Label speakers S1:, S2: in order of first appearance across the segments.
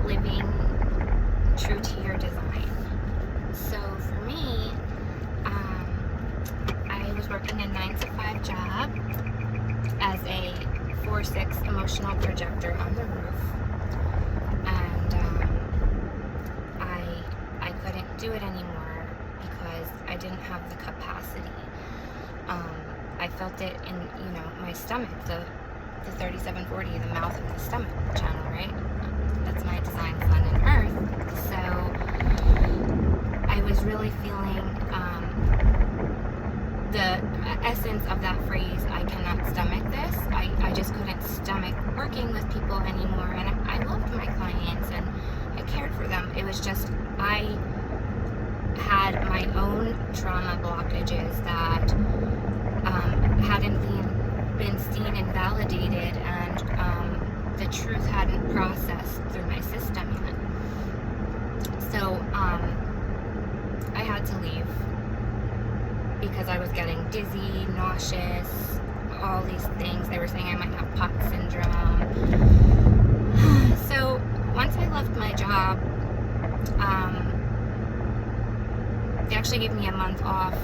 S1: living true to your design. So for me, I was working a 9-to-5 job as a 4/6 emotional projector on the roof, and I couldn't do it anymore because I didn't have the capacity. I felt it in, my stomach, the 3740, the mouth and the stomach channel, right? That's my design, sun and earth. So I was really feeling the essence of that phrase, I cannot stomach this. I just couldn't stomach working with people anymore, and I loved my clients and I cared for them. It was just, I had my own trauma blockages that hadn't been seen and validated, and the truth hadn't processed through my system yet. So I had to leave because I was getting dizzy, nauseous, all these things. They were saying I might have POT syndrome. So once I left my job, they actually gave me a month off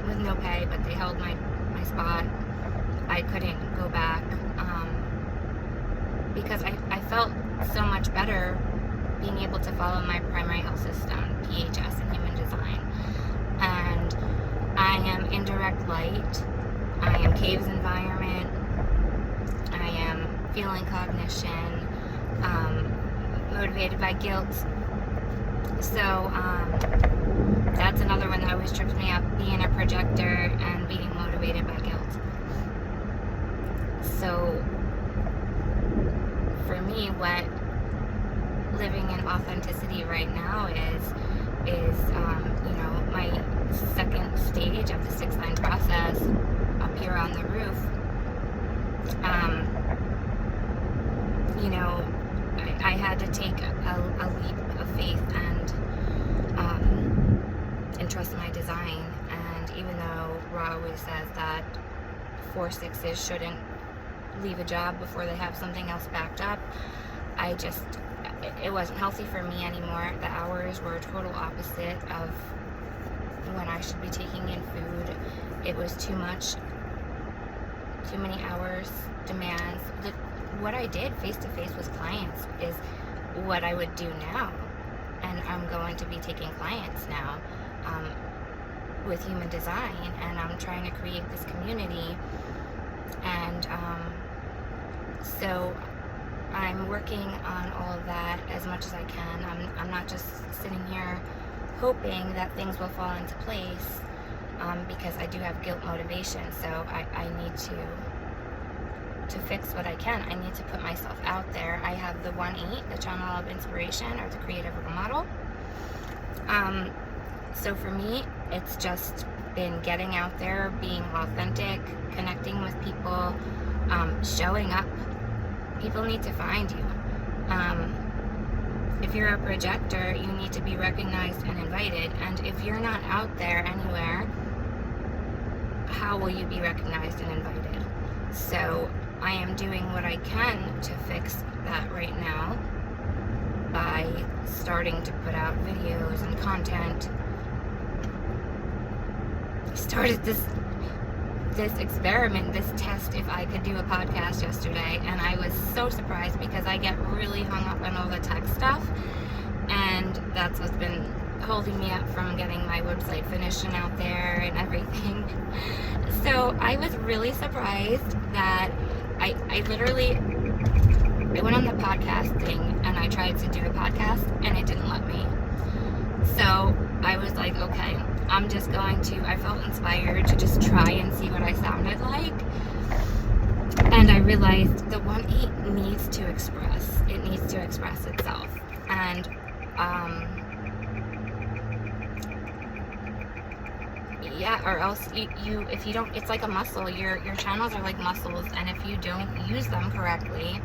S1: with no pay, but they held my spot. I couldn't go back because I felt so much better being able to follow my primary health system, PHS, and human design. And I am indirect light. I am caves environment. I am feeling cognition, motivated by guilt. So that's another one that always trips me up, being a projector and being motivated by guilt. So for me, what living in authenticity right now is my second stage of the 6-line process up here on the roof. I had to take a leap of faith and trust my design. And even though Ra always says that 4/6s shouldn't leave a job before they have something else backed up, it wasn't healthy for me anymore. The hours were a total opposite of when I should be taking in food. It was too much, too many hours, demands. What I did face-to-face with clients is what I would do now. And I'm going to be taking clients now with human design, and I'm trying to create this community. And so I'm working on all of that as much as I can. I'm not just sitting here hoping that things will fall into place, because I do have guilt motivation. So I need to fix what I can. I need to put myself out there. I have the 1/8, the channel of inspiration, or the creative role model. So for me, it's just been getting out there, being authentic, connecting with people, showing up. People need to find you. If you're a projector, you need to be recognized and invited. And if you're not out there anywhere, how will you be recognized and invited? So I am doing what I can to fix that right now by starting to put out videos and content. I started this experiment, this test, if I could do a podcast yesterday, and I was so surprised because I get really hung up on all the tech stuff, and that's what's been holding me up from getting my website finished and out there and everything. So I was really surprised that I went on the podcast thing and I tried to do a podcast and it didn't let me. So I was like, okay, I'm just going to, I felt inspired to just try and see what I sounded like. And I realized the 1/8 needs to express. It needs to express itself. And or else you if you don't, it's like a muscle. Your channels are like muscles, and if you don't use them correctly,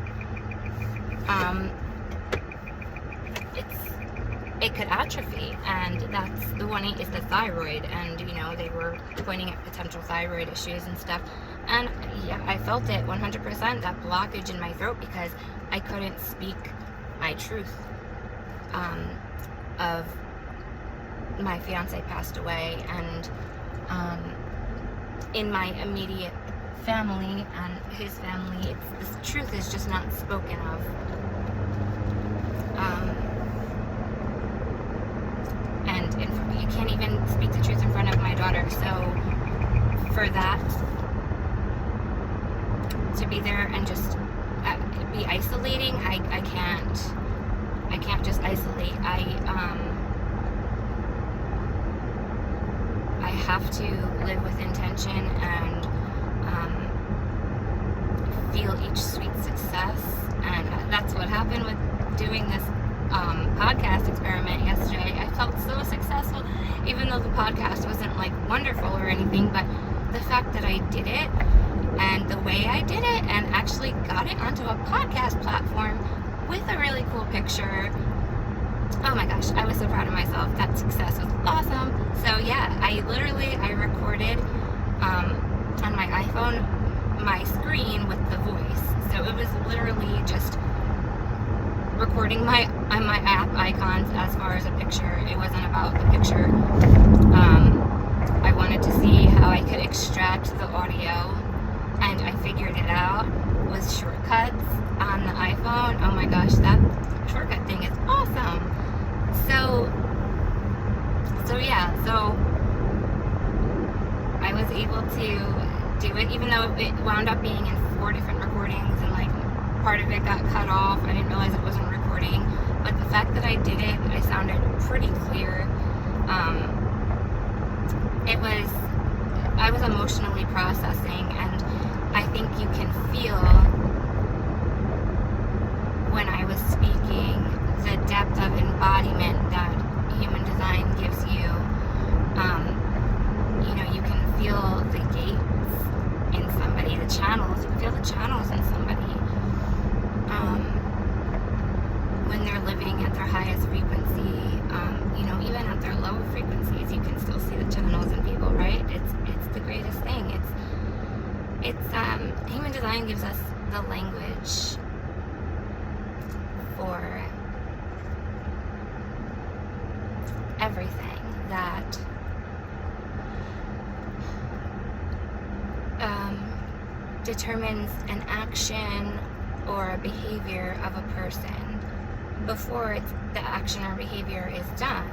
S1: it could atrophy. And that's the 1/8 is the thyroid, and they were pointing at potential thyroid issues and stuff. And yeah, I felt it 100%, that blockage in my throat, because I couldn't speak my truth of my fiance passed away, and in my immediate family and his family, this truth is just not spoken of. And you can't even speak the truth in front of my daughter. So for that to be there and just be isolating, I can't just isolate. I have to live with intention and feel each sweet success, and that's what happened with doing this podcast experiment yesterday. I felt so successful, even though the podcast wasn't like wonderful or anything, but the fact that I did it and the way I did it and actually got it onto a podcast platform with a really cool picture. Oh my gosh, I was so proud of myself. That success was awesome. So yeah, I recorded on my iPhone my screen with the voice. So it was literally just recording my app icons as far as a picture. It wasn't about the picture. I wanted to see how I could extract the audio, and I figured it out with shortcuts on the iPhone. Oh my gosh, that shortcut thing is awesome. So I was able to do it, even though it wound up being in 4 different recordings, and like part of it got cut off. I didn't realize it wasn't recording, but the fact that I did it, I sounded pretty clear. I was emotionally processing, and I think you can feel when I was speaking the depth of embodiment that human design gives you. You can feel the gates in somebody, the channels. You can feel the channels in somebody when they're living at their highest frequency. Even at their lower frequencies, you can still see the channels in people, right? It's the greatest thing. It's human design gives us the language for everything that determines an action or a behavior of a person before the action or behavior is done.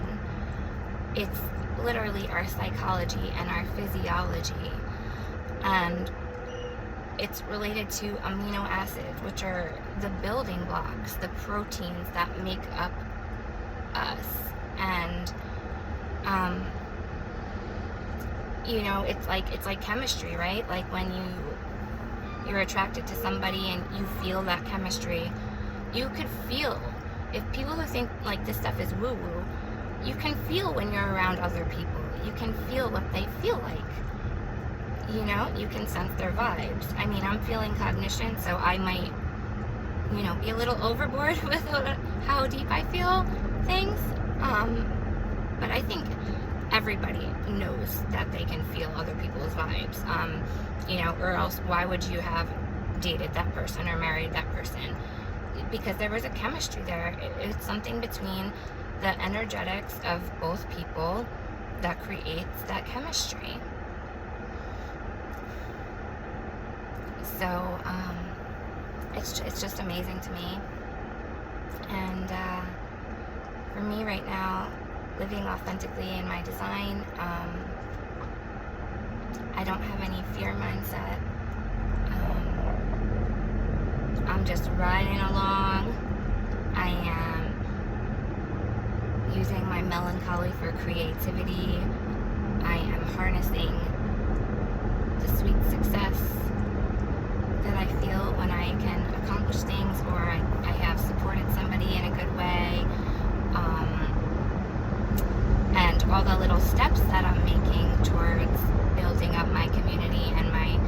S1: It's literally our psychology and our physiology, and it's related to amino acids, which are the building blocks, the proteins that make up us. And it's like chemistry, right? Like when you're attracted to somebody and you feel that chemistry, you could feel, if people who think like this stuff is woo-woo, you can feel when you're around other people. You can feel what they feel like. You can sense their vibes. I mean, I'm feeling cognition, so I might, be a little overboard with how deep I feel things. But I think everybody knows that they can feel other people's vibes. Or else why would you have dated that person or married that person? Because there was a chemistry there. It's something between the energetics of both people that creates that chemistry. So it's just amazing to me. And for me right now, living authentically in my design, I don't have any fear mindset. I'm just riding along. I am using my melancholy for creativity. I am harnessing the sweet success that I feel when I can accomplish things, or I have supported somebody in a good way. And all the little steps that I'm making towards building up my community and my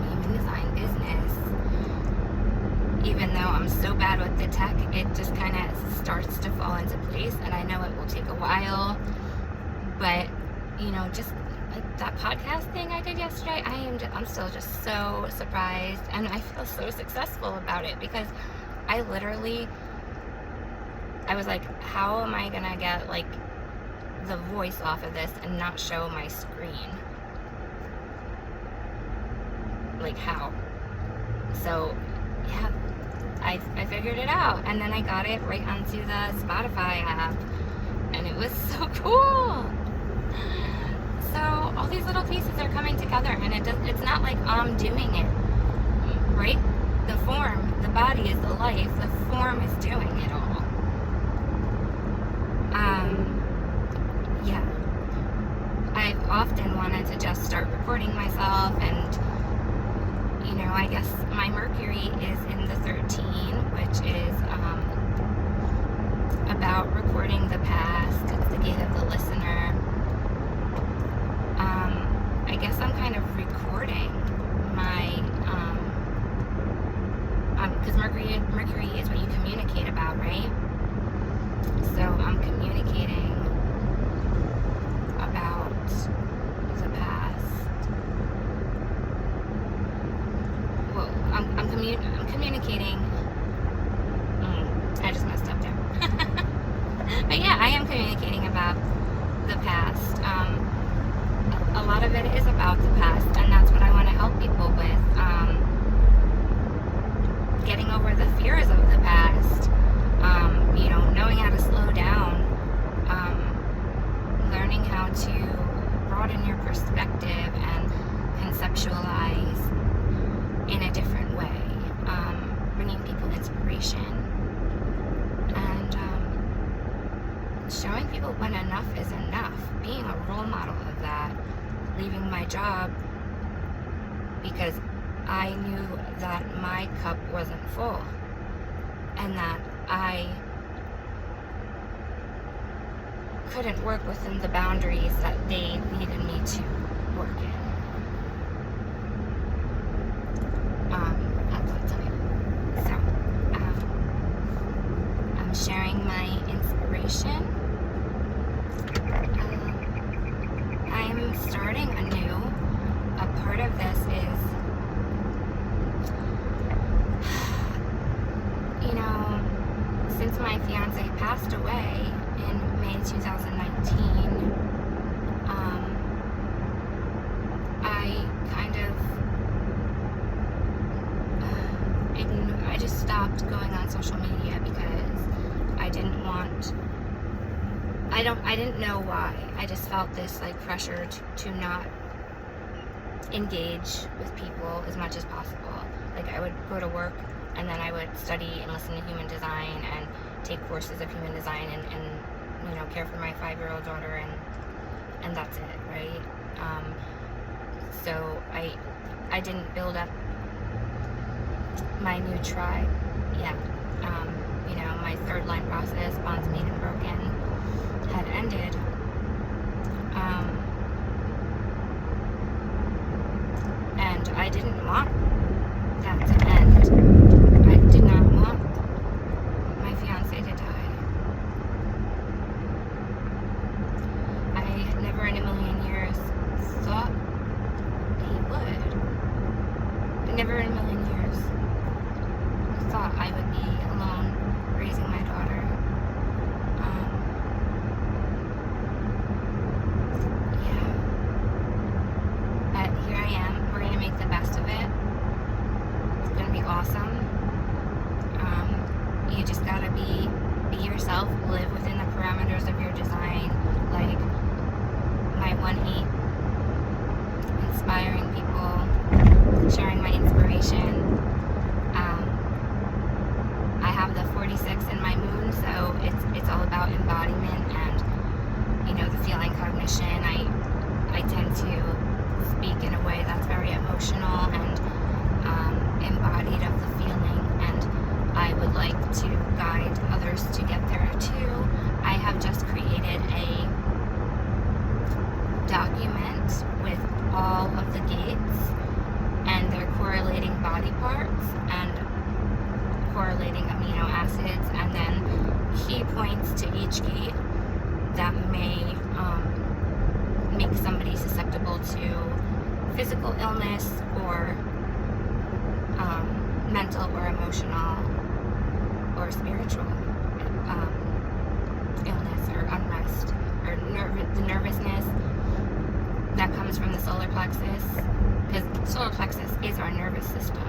S1: human design business. Even though I'm so bad with the tech, it just kind of starts to fall into place, and I know it will take a while, but just like that podcast thing I did yesterday, I'm still just so surprised, and I feel so successful about it, because I literally I was like, how am I gonna get like the voice off of this and not show my screen? Like, how? So yeah, I figured it out, and then I got it right onto the Spotify app, and it was so cool. So all these little pieces are coming together, and it's not like I'm doing it, right? The form, the body is the life, the form is doing it all. Yeah. I've often wanted to just start recording myself, and I guess my Mercury is in the 13, which is about recording the past. It's the gate of the listener. I guess I'm kind of recording my, because Mercury is what you communicate about, right? So I'm communicating about the past. Well, I'm communicating. I just messed up there. But yeah, I am communicating about the past. A lot of it is about the past, and that's what I want to help people with. Getting over the fears of the past. Knowing how to slow down. Learning how to broaden your perspective and conceptualize in a different way. Bringing people inspiration. And showing people when enough is enough. Being a role model of that. Leaving my job because I knew that my cup wasn't full, and that I couldn't work within the boundaries that they needed me to work in. That's it. So, I'm sharing my inspiration. I'm starting anew. A part of this is, since my fiance passed away in May 2019, I kind of, I just stopped going on social media because I didn't want, I didn't know why. I just felt this like pressure to not engage with people as much as possible. Like, I would go to work and then I would study and listen to human design and take courses of human design and care for my 5-year-old daughter, and that's it, right? So I didn't build up my new tribe yet. My third line process, bonds made and broken, had ended. And I didn't want that to end. I did not want my fiance to die. I had never in a million years thought he would. Never in a million years thought I would be alone raising my daughter. But here I am. We're gonna make the best of it. It's gonna be awesome. You just gotta be yourself, live within the parameters of your design. Like my 1-8, inspiring people, sharing my inspiration. I have the 46 in my moon, so it's all about embodiment and the feeling cognition. I tend to speak in a way that's very emotional and embodied of the feeling, and I would like to guide others to get there too. I have just created a document with all of the gates and their correlating body parts and correlating amino acids, and then key points to each gate that may make somebody susceptible to physical illness or mental or emotional or spiritual the nervousness that comes from the solar plexus, because solar plexus is our nervous system.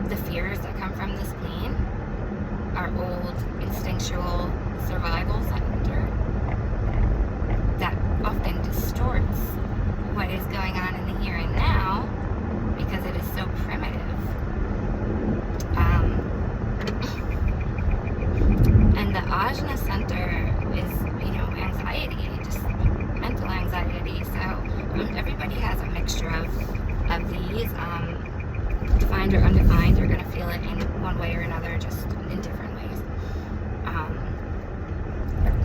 S1: The fears that come from the spleen, our old instinctual survival center, that often distorts what is going on in the here and now because it is so primitive. And the ajna center is, anxiety, just mental anxiety. So everybody has a mixture of these. Defined or undefined, you're going to feel it in one way or another, just in different ways.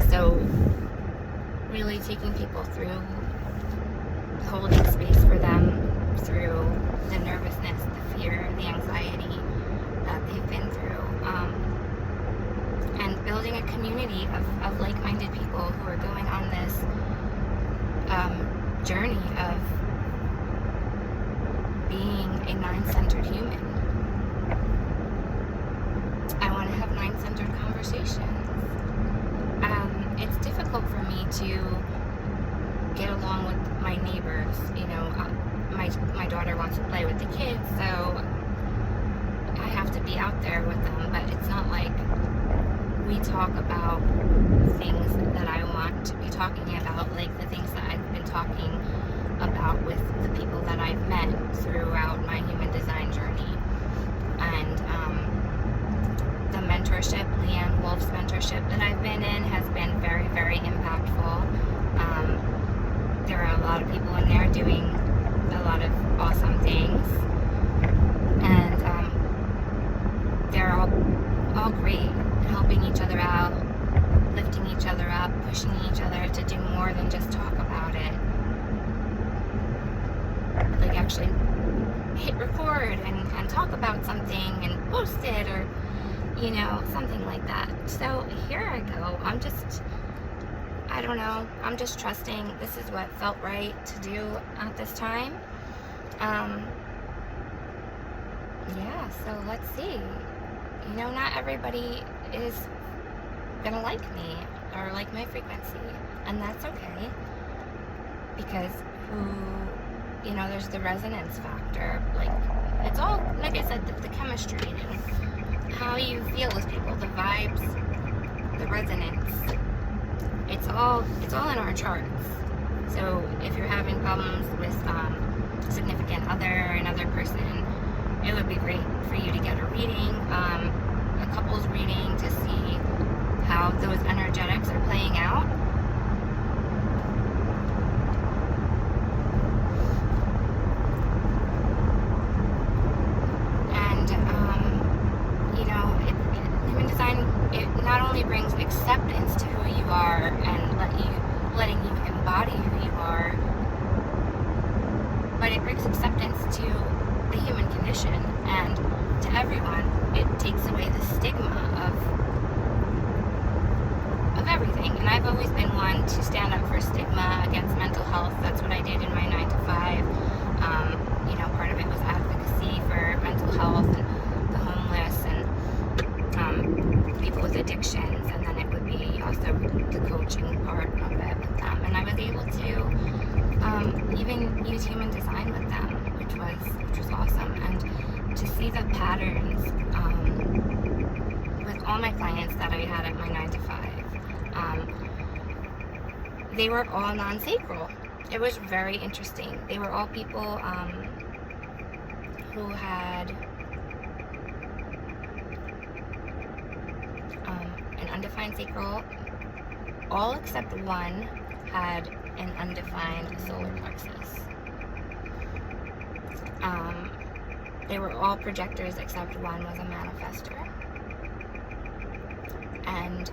S1: So really taking people through, holding space for them through the nervousness, the fear, the anxiety that they've been through, and building a community of like-minded people who are going on this journey of being a nine-centered human. I want to have nine-centered conversations. It's difficult for me to get along with my neighbors. My daughter wants to play with the kids, so I have to be out there with them, but it's not like we talk about things that I want to be talking about, like the things that I've been talking about with the people that I've met throughout my human design journey. And the mentorship, Leanne Wolf's mentorship that I've been in has been very, very impactful. There are a lot of people in there doing a lot of awesome things, and they're all great, helping each other out, lifting each other up, pushing each other to do more than just talk about it. Like actually hit record and talk about something and post it, or something like that. So here I go. I don't know, I'm just trusting this is what felt right to do at this time. Yeah, so let's see. Not everybody is gonna like me or like my frequency, and that's okay, because there's the resonance factor. Like, it's all, like I said, the chemistry and how you feel with people, the vibes, the resonance. It's all in our charts. So if you're having problems with significant other or another person, it would be great for you to get a reading, a couple's reading, to see how those energetics are playing out. Human design, it not only brings acceptance to who you are and letting you embody who you are, but it brings acceptance to the human condition, and to everyone. It takes away the stigma of everything. And I've always been one to stand up for stigma against mental health. That's what I did in my 9 to 5. Part of it was advocacy for mental health and the homeless and people with addictions, and then it would be also the coaching part of it with them. And I was able to even use human design with them, which was awesome. And to see the patterns with all my clients that I had at my 9 to 5, they were all non-sacral. It was very interesting. They were all people who had an undefined sacral. All except one had an undefined solar plexus. They were all projectors except one was a manifestor. And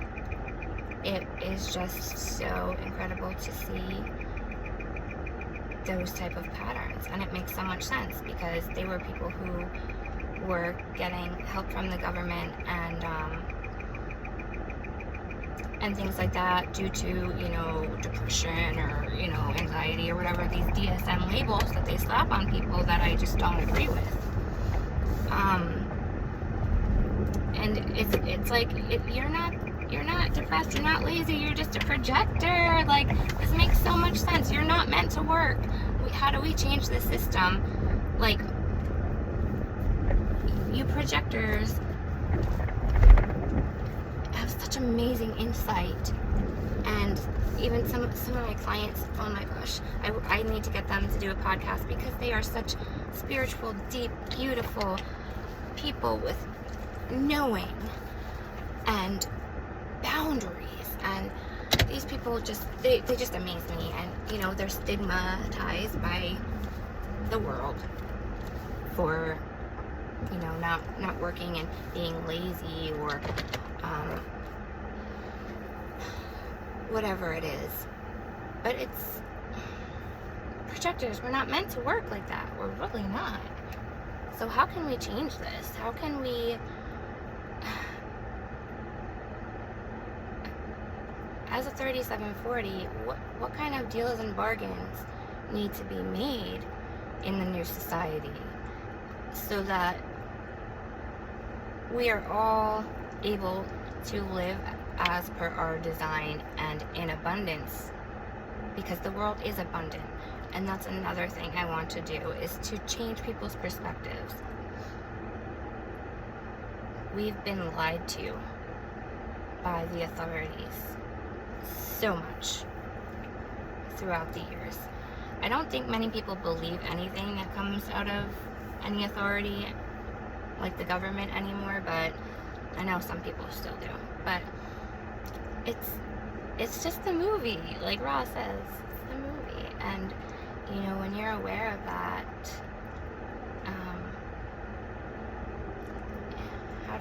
S1: it is just so incredible to see those type of patterns, and it makes so much sense because they were people who were getting help from the government and things like that due to depression or anxiety or whatever, these DSM labels that they slap on people that I just don't agree with. And it's like you're not You're not depressed, you're not lazy, you're just a projector. Like, this makes so much sense. You're not meant to work. How do we change the system? Like, you projectors have such amazing insight, and even some of my clients, oh my gosh, I need to get them to do a podcast, because they are such spiritual, deep, beautiful people with knowing and boundaries, and these people just they just amaze me. And you know, they're stigmatized by the world for, you know, not working and being lazy, or whatever it is. But it's projectors, we're not meant to work like that. We're really not. So how can we change this? How can we, as a 3740, what kind of deals and bargains need to be made in the new society so that we are all able to live as per our design and in abundance, because the world is abundant. And that's another thing I want to do, is to change people's perspectives. We've been lied to by the authorities so much throughout the years. I don't think many people believe anything that comes out of any authority, like the government, anymore, but I know some people still do. But it's just a movie, like Ross says, it's a movie. And you know, when you're aware of that, how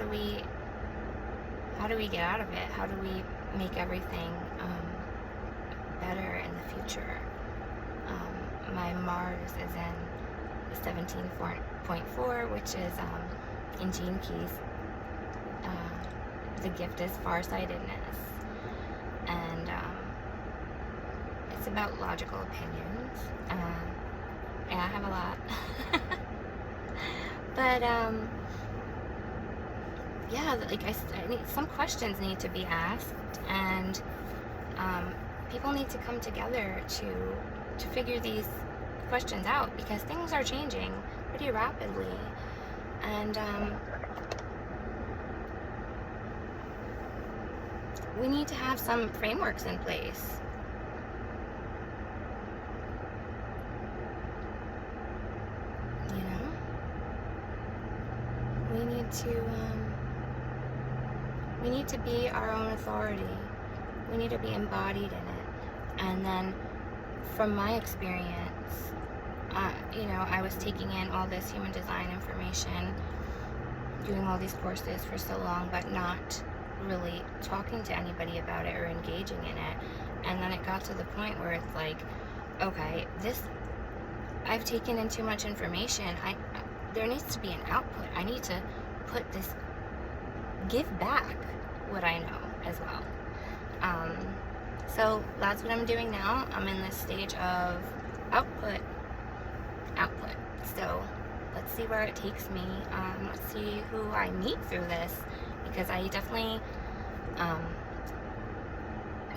S1: do we get out of it? How do we make everything better in the future? My Mars is in 17.4, which is in Gene Keys. The gift is farsightedness, and it's about logical opinions. Yeah, I have a lot. But yeah, like I need, some questions need to be asked, and people need to come together to figure these questions out, because things are changing pretty rapidly, and we need to have some frameworks in place. You know, we need to be our own authority. We need to be embodied in it. And then, from my experience, you know, I was taking in all this human design information, doing all these courses for so long, but not really talking to anybody about it or engaging in it. And then it got to the point where it's like, okay, I've taken in too much information. There needs to be an output. I need to give back what I know as well. So that's what I'm doing now. I'm in this stage of output. So let's see where it takes me. Let's see who I meet through this, because I definitely,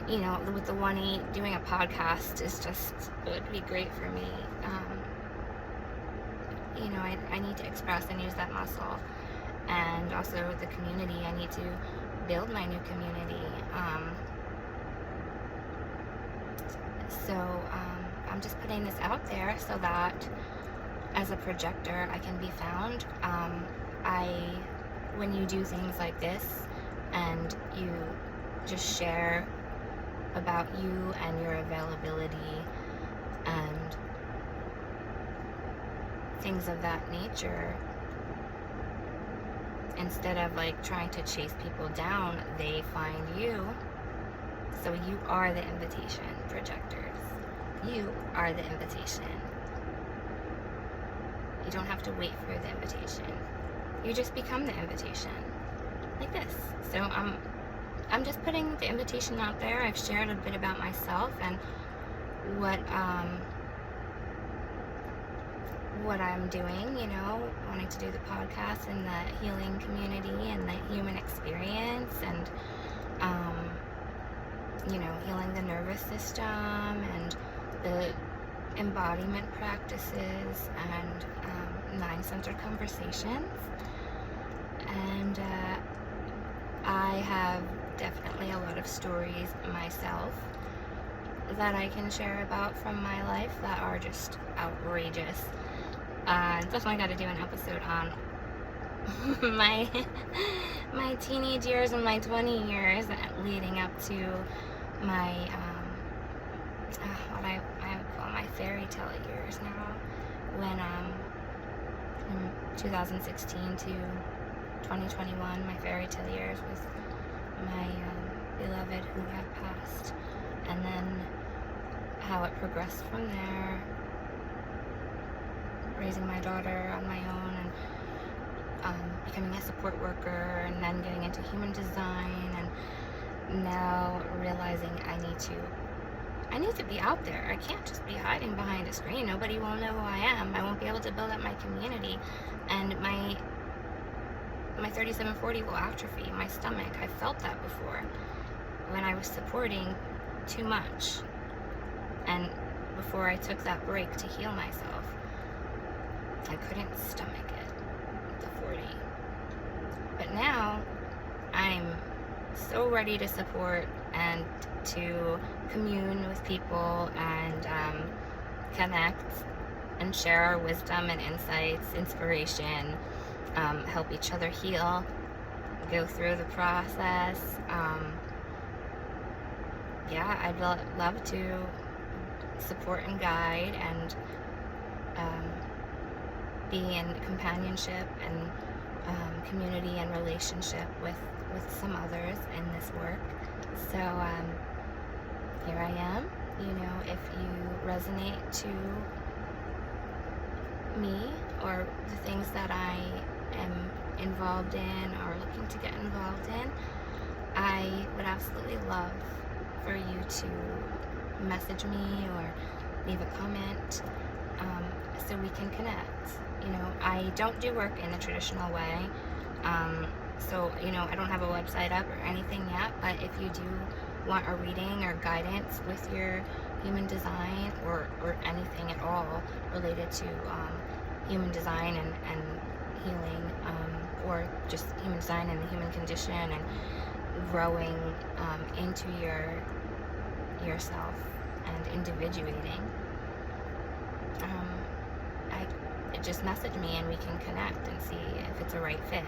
S1: you know, with the 1-8, doing a podcast is just, it would be great for me. You know, I need to express and use that muscle. And also the community, I need to build my new community. So I'm just putting this out there so that as a projector I can be found. When you do things like this and you just share about you and your availability and things of that nature, instead of like trying to chase people down, they find you. So you are the invitation, projectors. You are the invitation. You don't have to wait for the invitation. You just become the invitation, like this. So I'm just putting the invitation out there. I've shared a bit about myself and what I'm doing, you know, wanting to do the podcast and the healing community and the human experience, and healing the nervous system and the embodiment practices and mind-centered conversations. And I have definitely a lot of stories myself that I can share about from my life that are just outrageous. Definitely got to do an episode on my teenage years and my 20 years leading up to my what I would call my fairy tale years now, when in 2016 to 2021, my fairy tale years, was my beloved who had passed, and then how it progressed from there, raising my daughter on my own, and becoming a support worker, and then getting into human design, and now realizing I need to be out there. I can't just be hiding behind a screen. Nobody will know who I am. I won't be able to build up my community, and my 3740 will atrophy. My stomach, I felt that before when I was supporting too much, and before I took that break to heal myself, I couldn't stomach it, the 40. But now I'm so ready to support and to commune with people and connect and share our wisdom and insights, inspiration, help each other heal, go through the process. I'd love to support and guide and be in companionship and community and relationship with some others in this work. So here I am. If you resonate to me or the things that I am involved in or looking to get involved in, I would absolutely love for you to message me or leave a comment, so we can connect. I don't do work in the traditional way, so I don't have a website up or anything yet, but if you do want a reading or guidance with your human design or anything at all related to human design and healing, or just human design and the human condition and growing into yourself and individuating, just message me and we can connect and see if it's a right fit.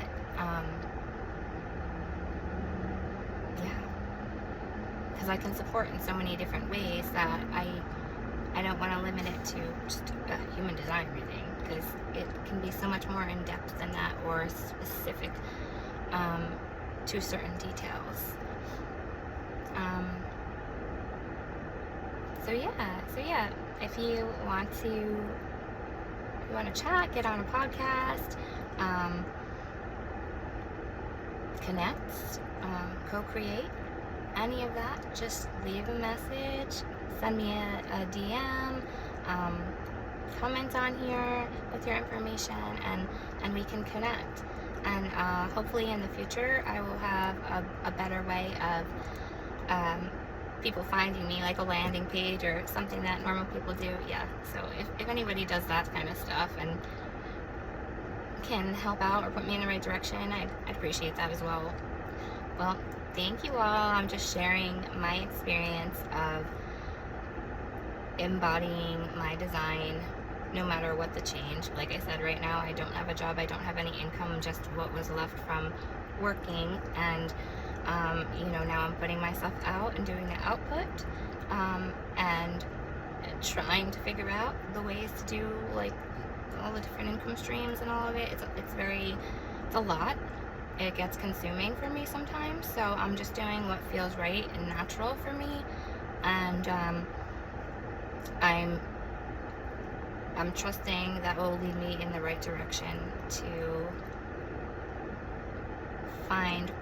S1: Because I can support in so many different ways that I don't want to limit it to just a human design reading, because it can be so much more in depth than that, or specific to certain details. So yeah, if you want to chat, get on a podcast, connect, co-create, any of that, just leave a message, send me a DM, comment on here with your information, and we can connect. And hopefully in the future I will have a better way of people finding me, like a landing page or something that normal people do. So if anybody does that kind of stuff and can help out or put me in the right direction, I'd appreciate that as well. Well, thank you all. I'm just sharing my experience of embodying my design, no matter what the change. Like I said, right now I don't have a job, I don't have any income, just what was left from working, and now I'm putting myself out and doing the output, and trying to figure out the ways to do like all the different income streams and all of it. It's a lot. It gets consuming for me sometimes, so I'm just doing what feels right and natural for me, and I'm trusting that will lead me in the right direction to find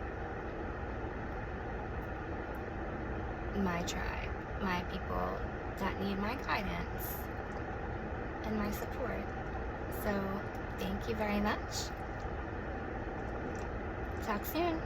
S1: my tribe, my people that need my guidance and my support. So thank you very much. Talk soon.